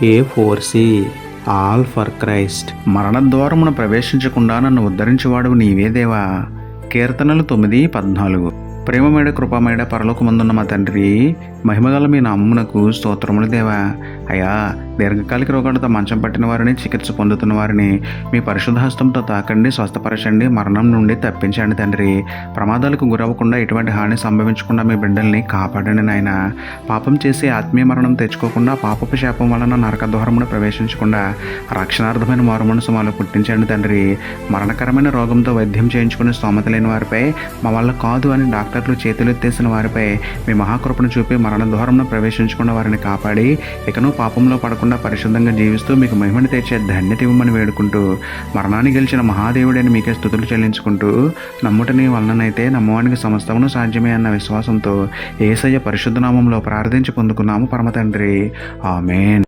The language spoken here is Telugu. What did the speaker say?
A4C all for Christ. మరణద్వారమున ప్రవేశించకుండా నన్ను ఉద్ధరించేవాడు నీవే దేవా. కీర్తనలు 9:14. ప్రేమమేడ కృపమేడ పరలోకమందున్న మా తండ్రి, మహిమగల మీ నామమునకు స్తోత్రములు దేవా. అయా, దీర్ఘకాలిక రోగాలతో మంచం పట్టిన వారిని, చికిత్స పొందుతున్న వారిని మీ పరిశుద్ధ హస్తంతో తాకండి, స్వస్థపరచండి, మరణం నుండి తప్పించండి తండ్రి. ప్రమాదాలకు గురవ్వకుండా, ఎటువంటి హాని సంభవించకుండా మీ బిడ్డల్ని కాపాడండి నాయన. పాపం చేసి ఆత్మీయ మరణం తెచ్చుకోకుండా, పాపపు శాపం వలన నరక ద్వారమున ప్రవేశించకుండా రక్షణార్థమైన మారుమనసు మాలో పుట్టించండి తండ్రి. మరణకరమైన రోగంతో వైద్యం చేయించుకునే స్తోమత లేని వారిపై, మా వల్ల కాదు అని డాక్టర్లు చేతులెత్తేసిన వారిపై మీ మహాకృపను చూపి మరణ ద్వారమున ప్రవేశించకుండా వారిని కాపాడి, ఇకను పాపంలో పడకుండా పరిశుద్ధంగా జీవిస్తూ మీకు మహిమను తెచ్చే ధన్యత ఇవ్వమని వేడుకుంటూ, మరణాన్ని గెలిచిన మహాదేవుడని మీకే స్తుతులు చెల్లించుకుంటూ, నమ్ముటని వలననైతే నమ్మవానికి సమస్తమును సాధ్యమే అన్న విశ్వాసంతో యేసయ్య పరిశుద్ధ నామంలో ప్రార్థించి పొందుకున్నాము పరమ తండ్రి. ఆమేన్.